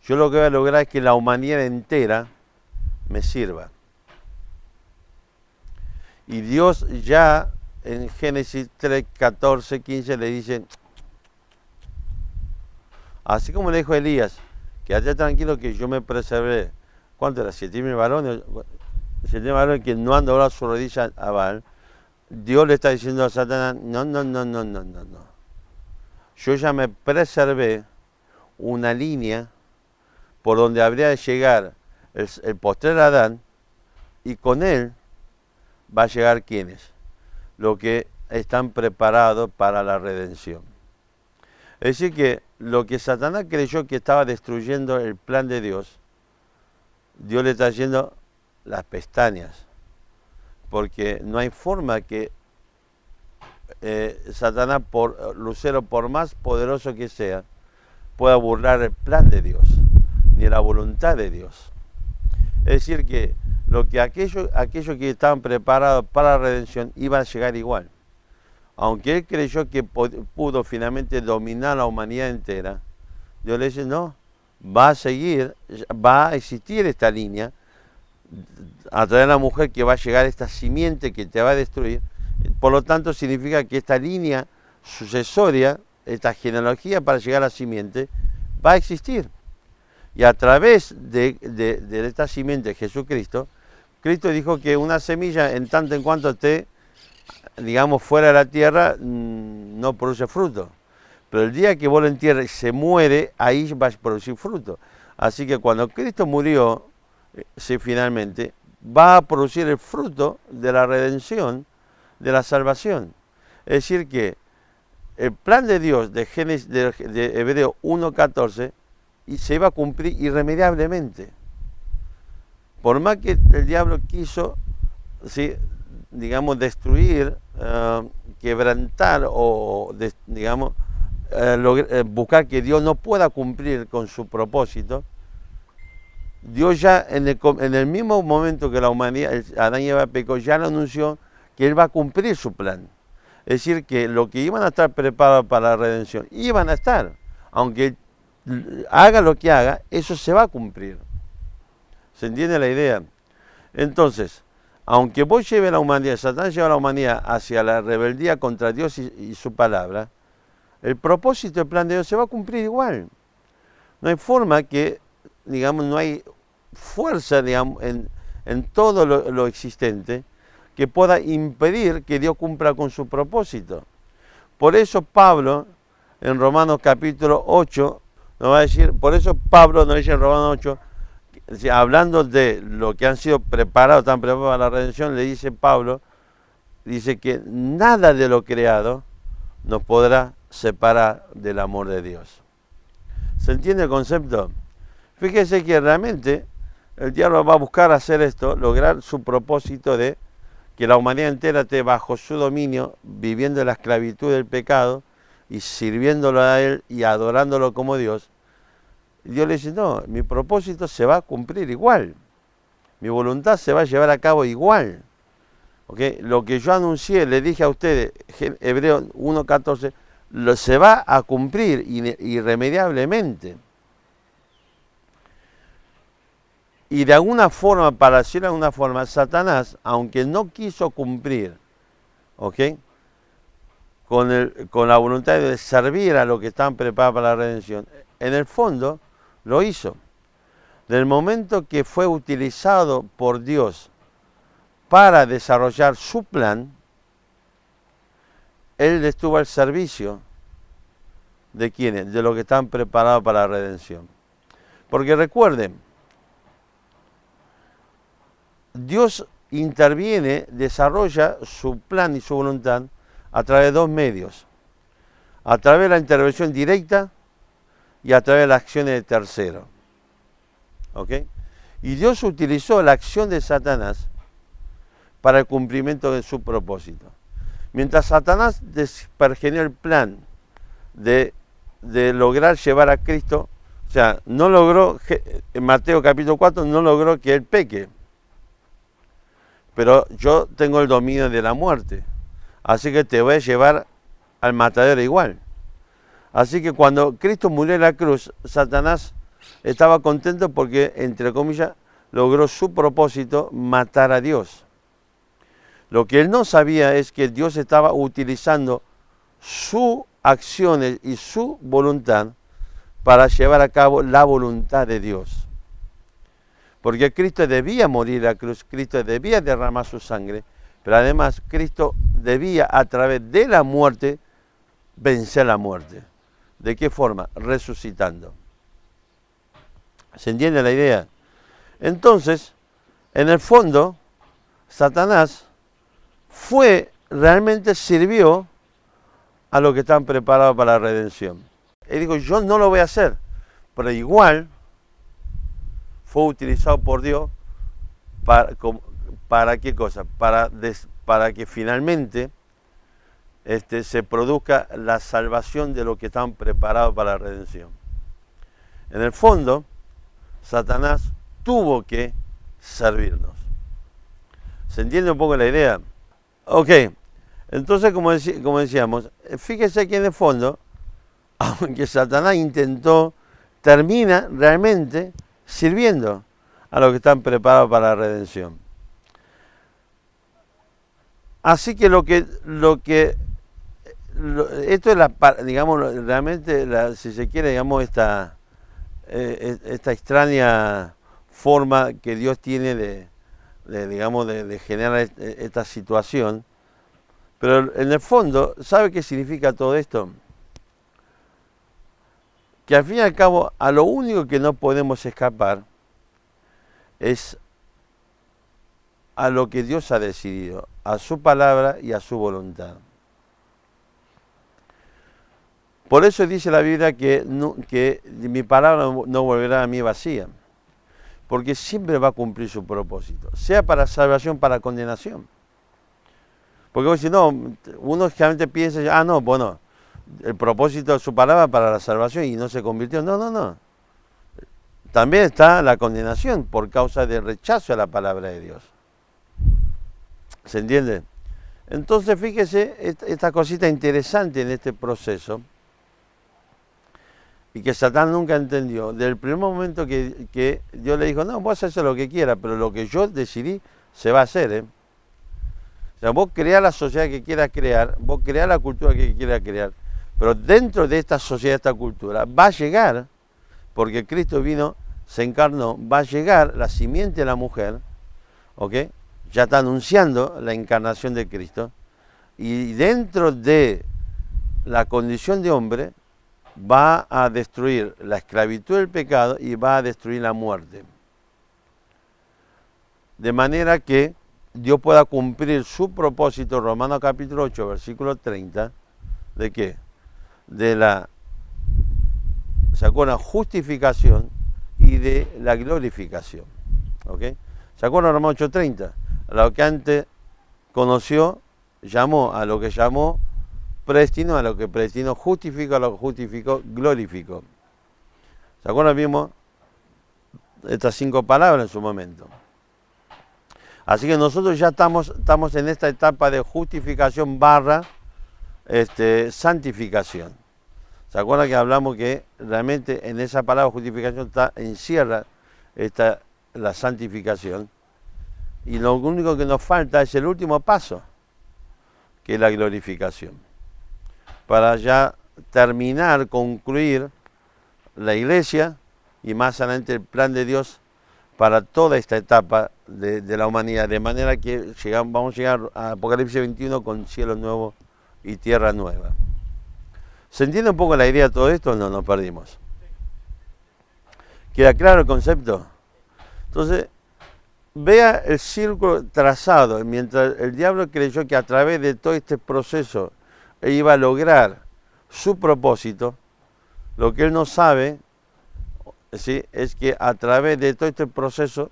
S1: yo lo que voy a lograr es que la humanidad entera me sirva. Y Dios ya en Génesis 3, 14, 15 le dice, así como le dijo a Elías, quédate tranquilo que yo me preservé. ¿Cuánto era? 7.000 varones. 7.000 varones que no han doblado su rodilla a Baal. Dios le está diciendo a Satanás, no. Yo ya me preservé una línea por donde habría de llegar el postrer Adán, y con él va a llegar ¿quiénes? Los que están preparados para la redención. Es decir que lo que Satanás creyó que estaba destruyendo el plan de Dios, Dios le está haciendo las pestañas, porque no hay forma que Satanás, Lucero, por más poderoso que sea, pueda burlar el plan de Dios, ni la voluntad de Dios. Es decir que aquellos que estaban preparados para la redención iban a llegar igual. Aunque él creyó que pudo finalmente dominar la humanidad entera, Dios le dice, no, va a existir esta línea, a través de la mujer que va a llegar esta simiente que te va a destruir. Por lo tanto, significa que esta línea sucesoria, esta genealogía para llegar a la simiente, va a existir. Y a través de esta simiente, Jesucristo, Cristo dijo que una semilla, en tanto en cuanto esté, digamos, fuera de la tierra, no produce fruto. Pero el día que vos lo entierres y se muere, ahí va a producir fruto. Así que cuando Cristo murió, finalmente, va a producir el fruto de la redención, de la salvación. Es decir que el plan de Dios de Hebreo 1:14 se va a cumplir irremediablemente. Por más que el diablo quiso, ¿sí?, digamos, destruir, quebrantar o, digamos, buscar que Dios no pueda cumplir con su propósito, Dios ya en el mismo momento que la humanidad, Adán y Eva pecó, ya lo anunció que Él va a cumplir su plan. Es decir, que lo que iban a estar preparados para la redención, iban a estar, aunque haga lo que haga, eso se va a cumplir. ¿Se entiende la idea? Entonces, aunque vos lleves a la humanidad, Satán lleva a la humanidad hacia la rebeldía contra Dios y su palabra, el propósito del plan de Dios se va a cumplir igual. No hay forma que, digamos, no hay fuerza, digamos, en todo lo existente que pueda impedir que Dios cumpla con su propósito. Por eso Pablo, en Romanos capítulo 8, nos va a decir, por eso Pablo nos dice en Romanos 8, hablando de lo que han sido preparados, están preparados para la redención, le dice Pablo, dice que nada de lo creado nos podrá separar del amor de Dios. ¿Se entiende el concepto? Fíjese que realmente el diablo va a buscar hacer esto, lograr su propósito de que la humanidad entera esté bajo su dominio, viviendo en la esclavitud del pecado y sirviéndolo a Él y adorándolo como Dios. Y Dios le dice, no, mi propósito se va a cumplir igual, mi voluntad se va a llevar a cabo igual. ¿Okay? Lo que yo anuncié, le dije a ustedes, Hebreo 1:14, se va a cumplir irremediablemente. Y de alguna forma, para decirlo de alguna forma, Satanás, aunque no quiso cumplir, ¿ok?, con la voluntad de servir a los que estaban preparados para la redención, en el fondo lo hizo. Del momento que fue utilizado por Dios para desarrollar su plan, Él estuvo al servicio de quienes, de los que están preparados para la redención. Porque recuerden, Dios interviene, desarrolla su plan y su voluntad a través de dos medios. A través de la intervención directa y a través de las acciones de terceros. ¿Ok? Y Dios utilizó la acción de Satanás para el cumplimiento de su propósito. Mientras Satanás despergenió el plan de lograr llevar a Cristo, o sea, no logró, en Mateo capítulo 4, no logró que él peque. Pero yo tengo el dominio de la muerte, así que te voy a llevar al matadero igual. Así que cuando Cristo murió en la cruz, Satanás estaba contento porque, entre comillas, logró su propósito, matar a Dios. Lo que él no sabía es que Dios estaba utilizando sus acciones y su voluntad para llevar a cabo la voluntad de Dios. Porque Cristo debía morir en la cruz, Cristo debía derramar su sangre, pero además Cristo debía, a través de la muerte, vencer la muerte. ¿De qué forma? Resucitando. ¿Se entiende la idea? Entonces, en el fondo, Satanás realmente sirvió a los que están preparados para la redención. Él dijo, yo no lo voy a hacer, pero igual fue utilizado por Dios para ¿qué cosa? Para que finalmente se produzca la salvación de los que están preparados para la redención. En el fondo, Satanás tuvo que servirnos. ¿Se entiende un poco la idea? Ok, entonces como decíamos, fíjese que en el fondo, aunque Satanás termina realmente sirviendo a los que están preparados para la redención. Así que esto es realmente, si se quiere, esta extraña forma que Dios tiene de generar esta situación. Pero en el fondo, ¿sabe qué significa todo esto? Que al fin y al cabo, a lo único que no podemos escapar es a lo que Dios ha decidido, a su palabra y a su voluntad. Por eso dice la Biblia que mi palabra no volverá a mí vacía, porque siempre va a cumplir su propósito, sea para salvación, para condenación. Porque si no, uno generalmente piensa, el propósito de su palabra para la salvación y no se convirtió. No. También está la condenación por causa del rechazo a la palabra de Dios. ¿Se entiende? Entonces fíjese esta cosita interesante en este proceso y que Satán nunca entendió. Desde el primer momento que Dios le dijo, no, vos haces lo que quieras, pero lo que yo decidí se va a hacer. O sea, vos creás la sociedad que quieras crear, vos creás la cultura que quieras crear, pero dentro de esta sociedad, esta cultura, va a llegar, porque Cristo vino, se encarnó, va a llegar la simiente de la mujer, ¿ok? Ya está anunciando la encarnación de Cristo, y dentro de la condición de hombre, va a destruir la esclavitud del pecado y va a destruir la muerte. De manera que Dios pueda cumplir su propósito, Romanos capítulo 8, versículo 30, ¿de qué? De la, ¿se acuerdan? Justificación y de la glorificación. ¿Ok? ¿Se acuerdan Romanos 8:30? A lo que antes conoció, llamó, a lo que llamó, predestinó, a lo que predestinó, justificó, a lo que justificó, glorificó. ¿Se acuerdan? Vimos estas 5 palabras en su momento. Así que nosotros ya estamos en esta etapa de justificación / santificación. ¿Se acuerdan que hablamos que realmente en esa palabra justificación encierra la santificación? Y lo único que nos falta es el último paso, que es la glorificación. Para ya terminar, concluir la iglesia y más adelante el plan de Dios para toda esta etapa de la humanidad, de manera que vamos a llegar a Apocalipsis 21 con cielo nuevo y tierra nueva. ¿Se entiende un poco la idea de todo esto o no nos perdimos? ¿Queda claro el concepto? Entonces, vea el círculo trazado, mientras el diablo creyó que a través de todo este proceso él iba a lograr su propósito, lo que él no sabe, ¿sí?, es que a través de todo este proceso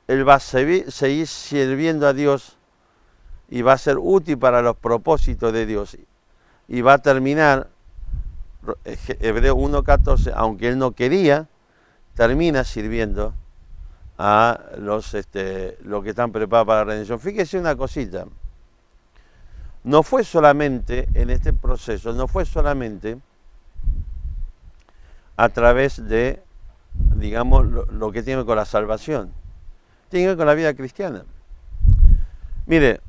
S1: él va a seguir sirviendo a Dios y va a ser útil para los propósitos de Dios. Y va a terminar, Hebreo 1:14, aunque él no quería, termina sirviendo a los que están preparados para la redención. Fíjese una cosita, no fue solamente en este proceso, no fue solamente a través de, digamos, lo que tiene que ver con la salvación, tiene que ver con la vida cristiana. Mire,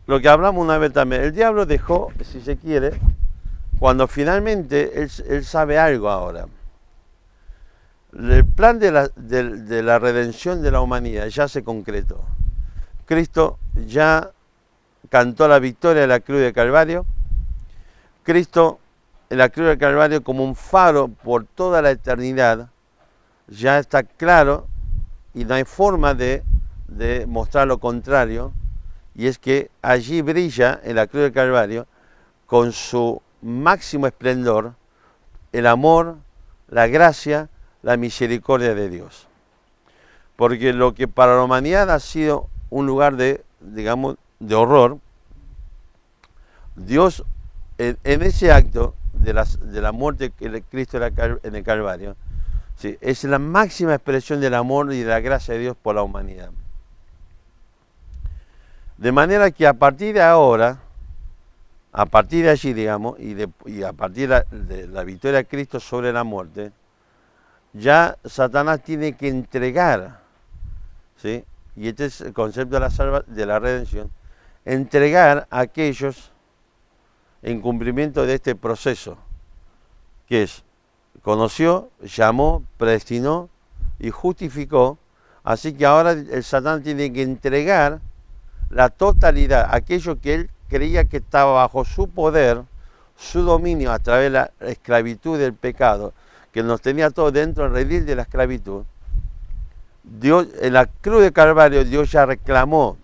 S1: lo que hablamos una vez también, el diablo dejó, si se quiere, cuando finalmente él sabe algo ahora. El plan de la redención de la humanidad ya se concretó. Cristo ya cantó la victoria de la cruz de Calvario. Cristo, en la cruz de Calvario, como un faro por toda la eternidad, ya está claro y no hay forma de mostrar lo contrario. Y es que allí brilla en la cruz del Calvario, con su máximo esplendor, el amor, la gracia, la misericordia de Dios. Porque lo que para la humanidad ha sido un lugar de, digamos, de horror, Dios en ese acto de la muerte de Cristo en el Calvario, ¿sí?, es la máxima expresión del amor y de la gracia de Dios por la humanidad. De manera que a partir de ahora, a partir de allí, digamos, y a partir de la victoria de Cristo sobre la muerte, ya Satanás tiene que entregar, ¿sí?, y este es el concepto de la redención, entregar a aquellos en cumplimiento de este proceso, que es, conoció, llamó, predestinó y justificó. Así que ahora el Satanás tiene que entregar la totalidad, aquello que él creía que estaba bajo su poder, su dominio a través de la esclavitud del pecado, que nos tenía todos dentro del redil de la esclavitud. Dios, en la cruz de Calvario, Dios ya reclamó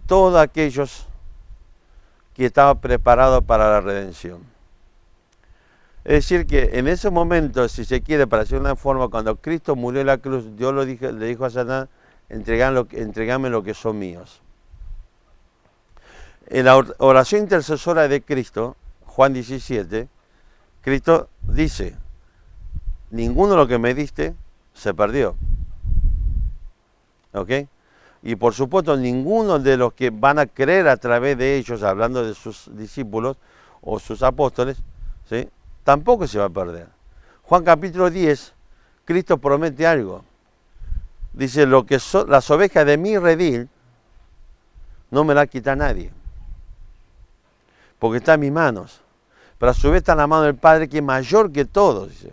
S1: todos aquellos que estaban preparados para la redención. Es decir, que en ese momento, si se quiere, para hacer una forma, cuando Cristo murió en la cruz, Dios le dijo a Satanás: entregame lo que son míos. En la oración intercesora de Cristo, Juan 17, Cristo dice: ninguno de los que me diste se perdió. ¿Ok? Y por supuesto, ninguno de los que van a creer a través de ellos, hablando de sus discípulos o sus apóstoles, ¿sí?, tampoco se va a perder. Juan capítulo 10, Cristo promete algo. Dice: lo que son las ovejas de mi redil, no me las quita nadie, porque está en mis manos. Pero a su vez está en la mano del Padre, que es mayor que todos. Dice.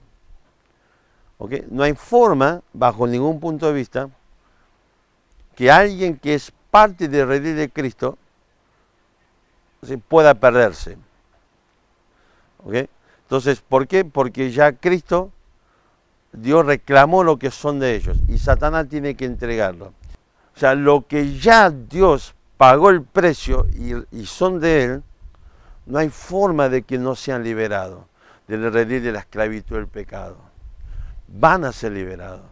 S1: ¿Okay? No hay forma, bajo ningún punto de vista, que alguien que es parte del redil de Cristo, ¿sí?, pueda perderse. ¿Okay? Entonces, ¿por qué? Porque ya Cristo, Dios reclamó lo que son de ellos y Satanás tiene que entregarlo. O sea, lo que ya Dios pagó el precio y son de Él, no hay forma de que no sean liberados del redil de la esclavitud del pecado. Van a ser liberados.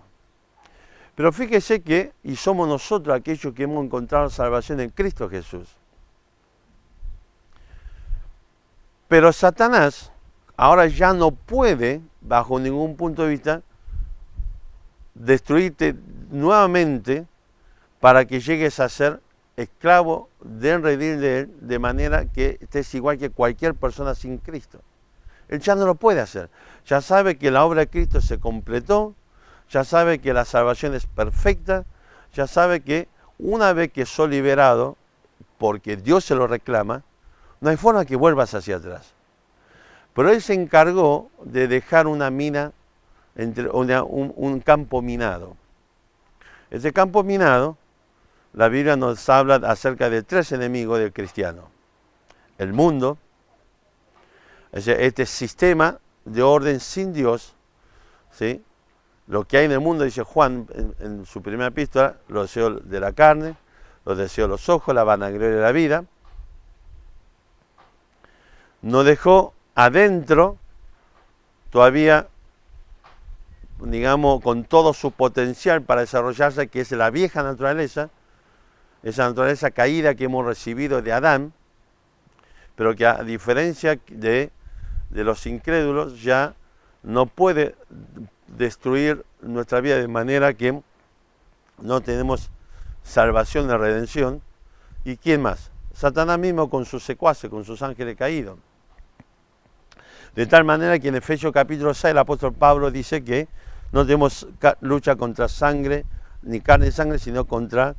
S1: Pero fíjese que, y somos nosotros aquellos que hemos encontrado salvación en Cristo Jesús. Pero Satanás ahora ya no puede, bajo ningún punto de vista, destruirte nuevamente para que llegues a ser esclavo del redil de Él, de manera que estés igual que cualquier persona sin Cristo. Él ya no lo puede hacer. Ya sabe que la obra de Cristo se completó, ya sabe que la salvación es perfecta, ya sabe que una vez que sos liberado, porque Dios se lo reclama, no hay forma que vuelvas hacia atrás. Pero Él se encargó de dejar una mina, un campo minado. Ese campo minado, la Biblia nos habla acerca de 3 enemigos del cristiano. El mundo, este sistema de orden sin Dios, ¿sí? Lo que hay en el mundo, dice Juan en su primera epístola: los deseos de la carne, los deseos de los ojos, la vanagloria de la vida. Nos dejó adentro todavía, digamos, con todo su potencial para desarrollarse, que es la vieja naturaleza, esa naturaleza caída que hemos recibido de Adán, pero que a diferencia de los incrédulos ya no puede destruir nuestra vida, de manera que no tenemos salvación ni redención. ¿Y quién más? Satanás mismo con sus secuaces, con sus ángeles caídos. De tal manera que en Efesios capítulo 6 el apóstol Pablo dice que no tenemos lucha contra sangre, ni carne y sangre, sino contra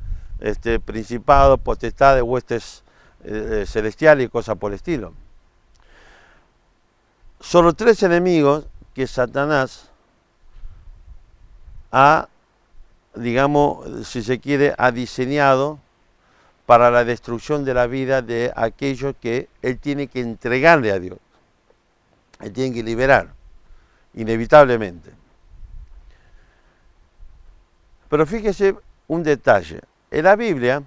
S1: principados, potestades, huestes celestiales y cosas por el estilo. Son los tres enemigos que Satanás ha, digamos, si se quiere, ha diseñado para la destrucción de la vida de aquellos que él tiene que entregarle a Dios. Él tiene que liberar, inevitablemente. Pero fíjese un detalle. En la Biblia,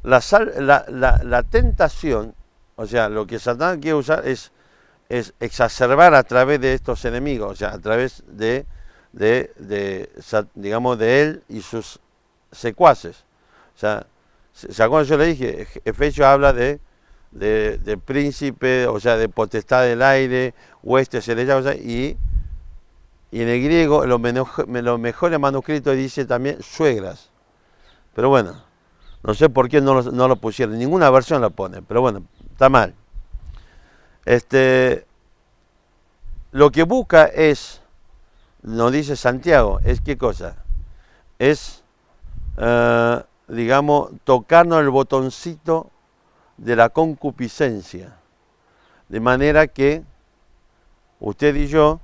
S1: la tentación, o sea, lo que Satanás quiere usar es exacerbar a través de estos enemigos, o sea, a través digamos, de él y sus secuaces. O sea, ¿se acuerdan? Yo le dije, Efesios habla de príncipe, o sea, de potestad del aire, huestes celestiales, o sea, y en el griego, los mejores manuscritos dice también suegras. Pero bueno, no sé por qué no lo pusieron, ninguna versión la pone, pero bueno, está mal. Lo que busca es, nos dice Santiago, es ¿qué cosa? Es, digamos, tocarnos el botoncito de la concupiscencia, de manera que usted y yo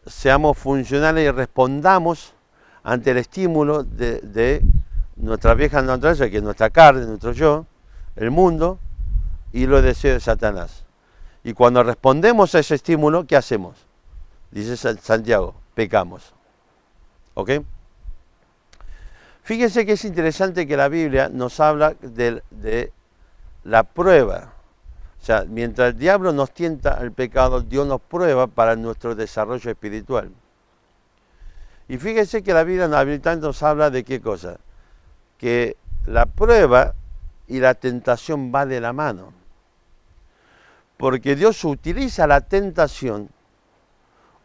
S1: seamos funcionales y respondamos ante el estímulo de nuestra vieja naturaleza, que es nuestra carne, nuestro yo, el mundo y los deseos de Satanás. Y cuando respondemos a ese estímulo, ¿qué hacemos? Dice Santiago, pecamos. ¿Ok? Fíjense que es interesante que la Biblia nos habla de la prueba. O sea, mientras el diablo nos tienta al pecado, Dios nos prueba para nuestro desarrollo espiritual. Y fíjense que la Biblia nos habla de qué cosa. Que la prueba y la tentación va de la mano. Porque Dios utiliza la tentación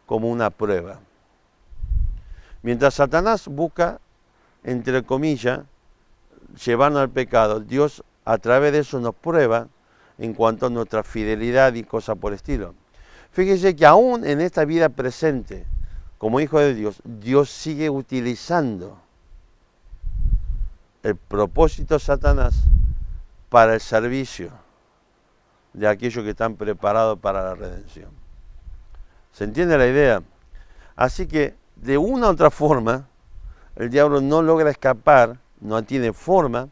S1: como una prueba. Mientras Satanás busca, entre comillas, llevarnos al pecado, Dios a través de eso nos prueba en cuanto a nuestra fidelidad y cosas por el estilo. Fíjese que aún en esta vida presente, como hijo de Dios, Dios sigue utilizando el propósito de Satanás para el servicio de aquellos que están preparados para la redención. ¿Se entiende la idea? Así que, de una u otra forma, el diablo no logra escapar, no tiene forma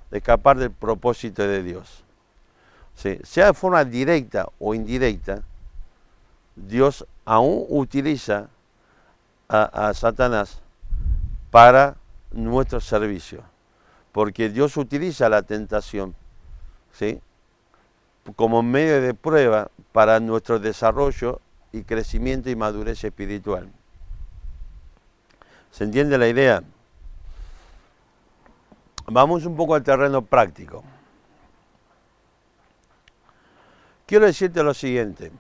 S1: de escapar del propósito de Dios. Sí, sea de forma directa o indirecta, Dios aún utiliza a Satanás para nuestro servicio. Porque Dios utiliza la tentación, ¿sí?, como medio de prueba para nuestro desarrollo y crecimiento y madurez espiritual. ¿Se entiende la idea? Vamos un poco al terreno práctico. Quiero decirte lo siguiente.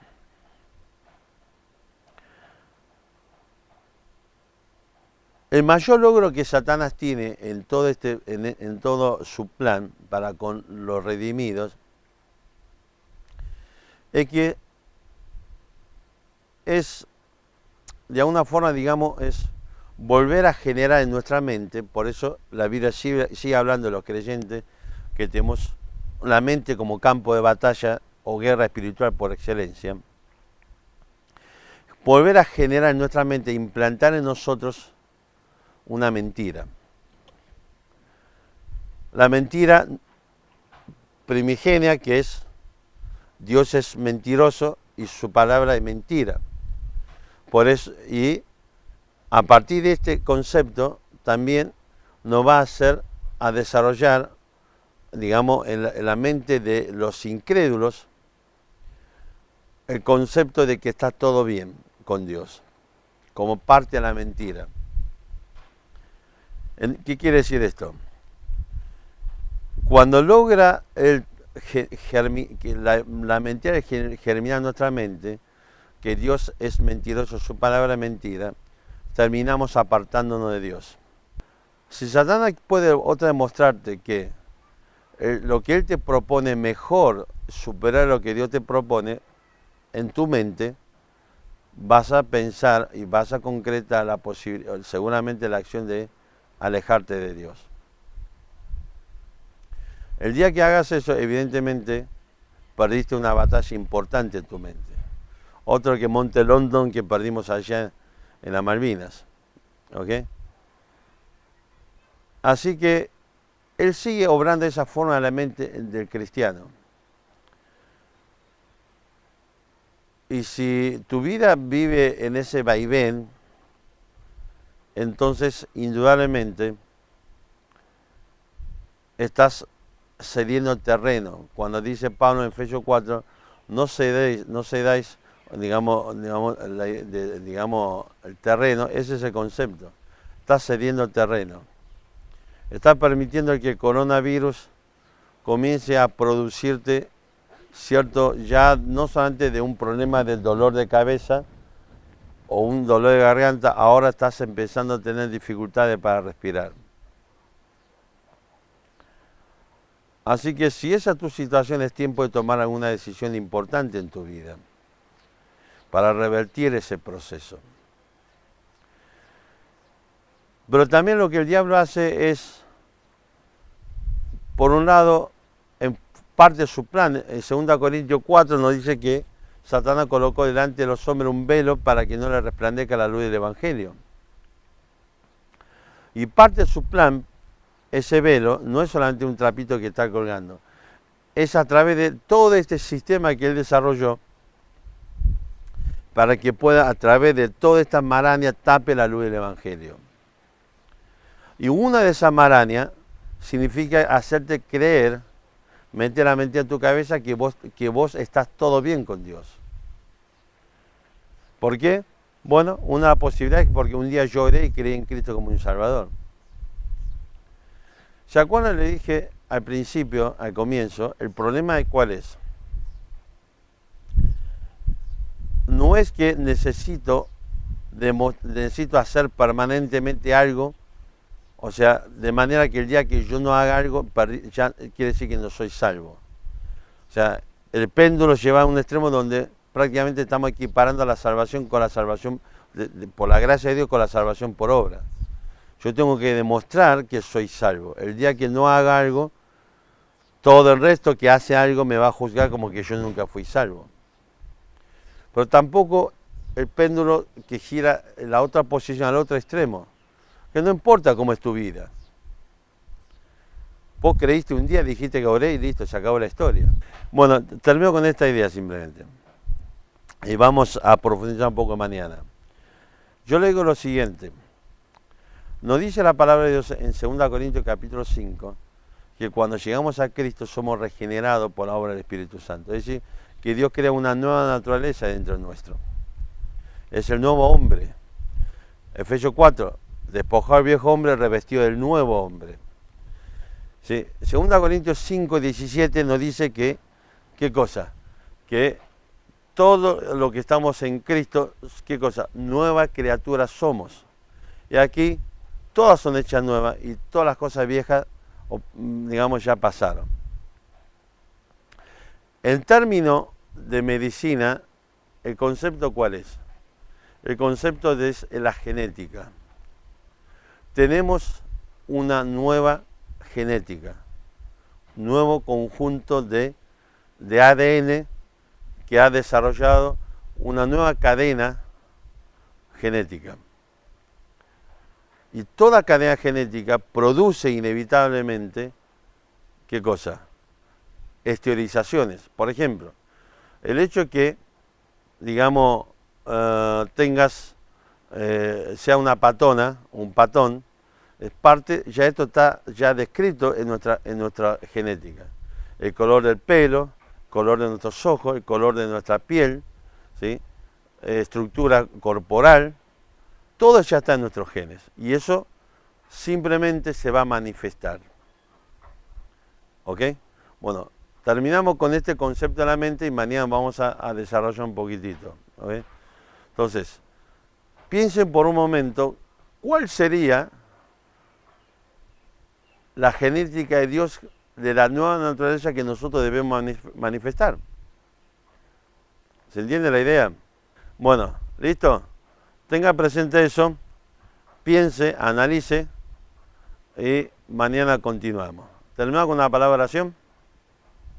S1: El mayor logro que Satanás tiene en todo su plan para con los redimidos es que es, de alguna forma, digamos, es volver a generar en nuestra mente. Por eso la Biblia sigue hablando de los creyentes, que tenemos la mente como campo de batalla o guerra espiritual por excelencia. Volver a generar en nuestra mente, implantar en nosotros una mentira. La mentira primigenia, que es Dios es mentiroso y su palabra es mentira. Por eso, y a partir de este concepto también nos va a hacer a desarrollar, digamos, en la mente de los incrédulos el concepto de que está todo bien con Dios, como parte de la mentira. ¿Qué quiere decir esto? Cuando logra que la mentira germinar en nuestra mente, que Dios es mentiroso, su palabra es mentira, terminamos apartándonos de Dios. Si Satanás puede otra vez mostrarte que lo que él te propone mejor superar lo que Dios te propone, en tu mente vas a pensar y vas a concretar la posibilidad, seguramente la acción de alejarte de Dios. El día que hagas eso, evidentemente, perdiste una batalla importante en tu mente. Otro que Monte London que perdimos allá en las Malvinas. ¿Ok? Así que él sigue obrando de esa forma en la mente del cristiano. Y si tu vida vive en ese vaivén, entonces indudablemente estás cediendo terreno. Cuando dice Pablo en Efesios 4, no cedáis, digamos, el terreno, ese es el concepto. Estás cediendo terreno. Estás permitiendo que el coronavirus comience a producirte cierto, ya no solamente de un problema del dolor de cabeza o un dolor de garganta, ahora estás empezando a tener dificultades para respirar. Así que si esa es tu situación, es tiempo de tomar alguna decisión importante en tu vida para revertir ese proceso. Pero también lo que el diablo hace es, por un lado, en parte de su plan, en 2 Corintios 4 nos dice que Satanás colocó delante de los hombres un velo para que no le resplandezca la luz del Evangelio. Y parte de su plan, ese velo, no es solamente un trapito que está colgando, es a través de todo este sistema que él desarrolló para que pueda, a través de toda esta maraña, tape la luz del Evangelio. Y una de esas marañas significa hacerte creer, meter la mentira en tu cabeza que vos estás todo bien con Dios. ¿Por qué? Bueno, una posibilidad es porque un día lloré y creí en Cristo como un Salvador. ¿Se acuerdan? Le dije al principio, al comienzo, el problema de cuál es. No es que necesito hacer permanentemente algo, o sea, de manera que el día que yo no haga algo, ya quiere decir que no soy salvo. O sea, el péndulo lleva a un extremo donde prácticamente estamos equiparando la salvación con la salvación, por la gracia de Dios, con la salvación por obra. Yo tengo que demostrar que soy salvo. El día que no haga algo, todo el resto que hace algo me va a juzgar como que yo nunca fui salvo. Pero tampoco el péndulo que gira en la otra posición, al otro extremo. Que no importa cómo es tu vida. Vos creíste un día, dijiste que oré y listo, se acabó la historia. Bueno, termino con esta idea simplemente. Y vamos a profundizar un poco mañana. Yo le digo lo siguiente. Nos dice la palabra de Dios en 2 Corintios capítulo 5, que cuando llegamos a Cristo somos regenerados por la obra del Espíritu Santo. Es decir, que Dios crea una nueva naturaleza dentro de nuestro. Es el nuevo hombre. Efesios 4, despojado al viejo hombre, revestido del nuevo hombre. ¿Sí? 2 Corintios 5, 17 nos dice que, ¿qué cosa? Que todo lo que estamos en Cristo, ¿qué cosa? Nueva criatura somos. Y aquí todas son hechas nuevas y todas las cosas viejas, digamos, ya pasaron. En términos de medicina, ¿el concepto cuál es? El concepto es la genética. Tenemos una nueva genética, nuevo conjunto de ADN que ha desarrollado una nueva cadena genética. Y toda cadena genética produce inevitablemente, ¿qué cosa? Exteriorizaciones. Por ejemplo, el hecho que, digamos, tengas, sea una patona, un patón, es parte, ya esto está ya descrito en nuestra genética. El color del pelo, el color de nuestros ojos, el color de nuestra piel, ¿sí? Estructura corporal, todo ya está en nuestros genes. Y eso simplemente se va a manifestar. ¿Ok? Bueno, terminamos con este concepto de la mente y mañana vamos a desarrollar un poquitito. ¿Ok? Entonces, piensen por un momento, ¿cuál sería la genética de Dios, de la nueva naturaleza que nosotros debemos manifestar? ¿Se entiende la idea? Bueno, ¿listo? Tenga presente eso, piense, analice y mañana continuamos. ¿Terminamos con una palabra de oración?